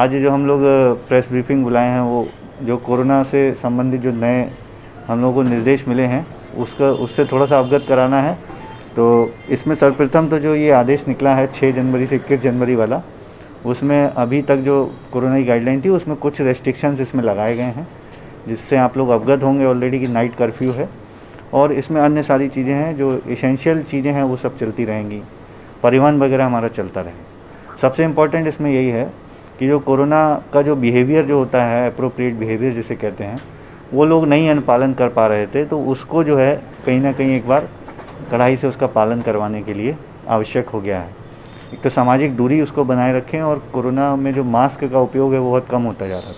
आज जो हम लोग प्रेस ब्रीफिंग बुलाए हैं वो जो कोरोना से संबंधित जो नए हम लोगों को निर्देश मिले हैं उससे थोड़ा सा अवगत कराना है। तो इसमें सर्वप्रथम तो जो ये आदेश निकला है 6 जनवरी से 21 जनवरी वाला, उसमें अभी तक जो कोरोना की गाइडलाइन थी उसमें कुछ रेस्ट्रिक्शंस इसमें लगाए गए हैं, जिससे आप लोग अवगत होंगे ऑलरेडी कि नाइट कर्फ्यू है। और इसमें अन्य सारी चीज़ें हैं जो एसेंशियल चीज़ें हैं वो सब चलती रहेंगी, परिवहन वगैरह हमारा चलता रहे। सबसे इम्पॉर्टेंट इसमें यही है कि जो कोरोना का जो बिहेवियर जो होता है, अप्रोप्रिएट बिहेवियर जिसे कहते हैं, वो लोग नहीं अनुपालन कर पा रहे थे, तो उसको जो है कहीं ना कहीं एक बार कड़ाई से उसका पालन करवाने के लिए आवश्यक हो गया है। एक तो सामाजिक दूरी उसको बनाए रखें, और कोरोना में जो मास्क का उपयोग है वो बहुत कम होता जा रहा है,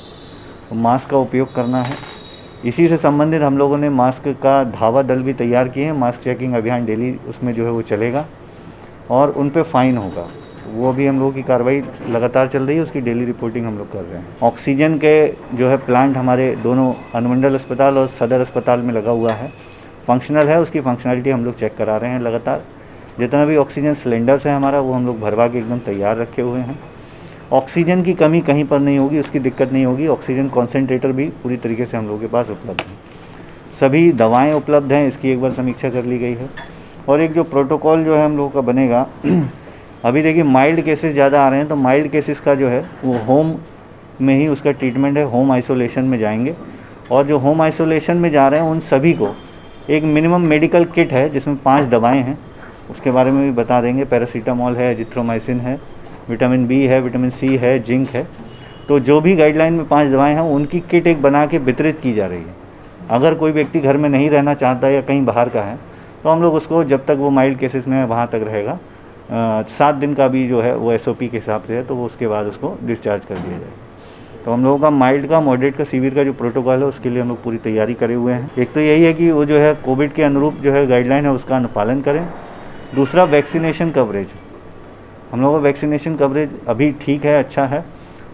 तो मास्क का उपयोग करना है। इसी से संबंधित हम लोगों ने मास्क का धावा दल भी तैयार किए हैं। मास्क चेकिंग अभियान डेली उसमें जो है वो चलेगा और उन पे फ़ाइन होगा। वो भी हम लोगों की कार्रवाई लगातार चल रही है, उसकी डेली रिपोर्टिंग हम लोग कर रहे हैं। ऑक्सीजन के जो है प्लांट हमारे दोनों अनुमंडल अस्पताल और सदर अस्पताल में लगा हुआ है, फंक्शनल है, उसकी फंक्शनलिटी हम लोग चेक करा रहे हैं लगातार। जितना भी ऑक्सीजन सिलेंडर्स है हमारा वो हम लोग भरवा के एकदम तैयार रखे हुए हैं। ऑक्सीजन की कमी कहीं पर नहीं होगी, उसकी दिक्कत नहीं होगी। ऑक्सीजन कॉन्सेंट्रेटर भी पूरी तरीके से हम लोगों के पास उपलब्ध हैं। सभी दवाएं उपलब्ध हैं, इसकी एक बार समीक्षा कर ली गई है। और एक जो प्रोटोकॉल जो है हम लोगों का बनेगा, अभी देखिए माइल्ड केसेस ज़्यादा आ रहे हैं, तो माइल्ड केसेस का जो है वो होम में ही उसका ट्रीटमेंट है, होम आइसोलेशन में जाएंगे। और जो होम आइसोलेशन में जा रहे हैं उन सभी को एक मिनिमम मेडिकल किट है जिसमें 5 दवाएँ हैं, उसके बारे में भी बता देंगे। पैरासीटामॉल है, एजिथ्रोमाइसिन है, विटामिन बी है, विटामिन सी है, जिंक है। तो जो भी गाइडलाइन में 5 दवाएं हैं उनकी किट एक बना के वितरित की जा रही है। अगर कोई व्यक्ति घर में नहीं रहना चाहता या कहीं बाहर का है तो हम लोग उसको जब तक वो माइल्ड केसेस में वहाँ तक रहेगा, 7 दिन का भी जो है वो SOP के हिसाब से है, तो वो उसके बाद उसको डिस्चार्ज कर दिया जाएगा। तो हम लोगों का माइल्ड का, मॉडरेट का, सीवियर का जो प्रोटोकॉल है उसके लिए हम लोग पूरी तैयारी करे हुए हैं। एक तो यही है कि वो जो है कोविड के अनुरूप जो है गाइडलाइन है उसका अनुपालन करें। दूसरा, वैक्सीनेशन कवरेज, हम लोगों का वैक्सीनेशन कवरेज अभी ठीक है, अच्छा है।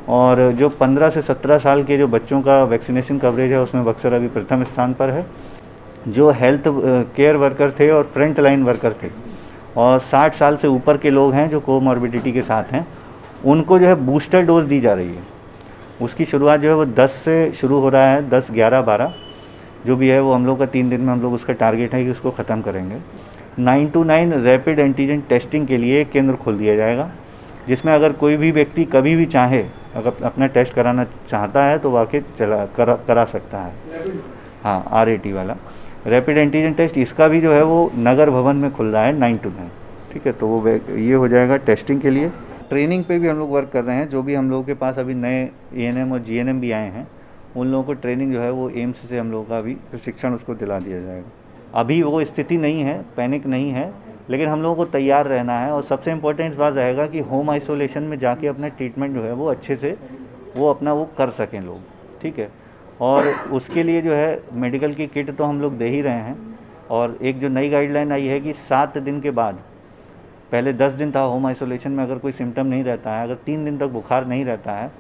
और जो 15 से 17 साल के जो बच्चों का वैक्सीनेशन कवरेज है उसमें बक्सर अभी प्रथम स्थान पर है। जो हेल्थ केयर वर्कर थे और फ्रंट लाइन वर्कर थे और 60 साल से ऊपर के लोग हैं जो कोमॉर्बिडिटी के साथ हैं, उनको जो है बूस्टर डोज दी जा रही है। उसकी शुरुआत जो है वो 10 से शुरू हो रहा है, 10, 11, 12 जो भी है वो हम लोग का 3 दिन में हम लोग उसका टारगेट है कि उसको ख़त्म करेंगे। 9 to 9 रैपिड एंटीजन टेस्टिंग के लिए एक केंद्र खोल दिया जाएगा, जिसमें अगर कोई भी व्यक्ति कभी भी चाहे, अगर अपना टेस्ट कराना चाहता है तो वाकई करा सकता है। हाँ, RAT वाला रैपिड एंटीजन टेस्ट, इसका भी जो है वो नगर भवन में खुल रहा है 9 to 9। ठीक है, तो वो ये हो जाएगा टेस्टिंग के लिए। ट्रेनिंग पे भी हम लोग वर्क कर रहे हैं। जो भी हम लोगों के पास अभी नए ANM और GNM भी आए हैं, उन लोगों को ट्रेनिंग जो है वो एम्स से हम लोगों का अभी प्रशिक्षण उसको दिला दिया जाएगा। अभी वो स्थिति नहीं है, पैनिक नहीं है, लेकिन हम लोगों को तैयार रहना है। और सबसे इम्पोर्टेंट बात रहेगा कि होम आइसोलेशन में जाके अपना ट्रीटमेंट जो है वो अच्छे से वो अपना वो कर सकें लोग। ठीक है, और उसके लिए जो है मेडिकल की किट तो हम लोग दे ही रहे हैं। और एक जो नई गाइडलाइन आई है कि 7 दिन के बाद, पहले 10 दिन था होम आइसोलेशन में, अगर कोई सिम्टम नहीं रहता है, अगर 3 दिन तक बुखार नहीं रहता है,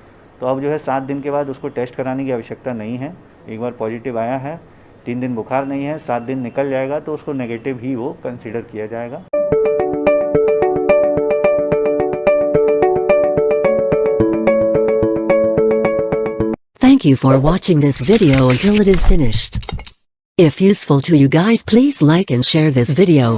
तो अब जो है 7 दिन के बाद उसको टेस्ट कराने की आवश्यकता नहीं है। एक बार पॉजिटिव आया है, 3 दिन बुखार नहीं है, 7 दिन निकल जाएगा तो उसको नेगेटिव ही वो कंसीडर किया जाएगा। Thank you for watching this video until it is finished. If useful to you guys, please like and share this video.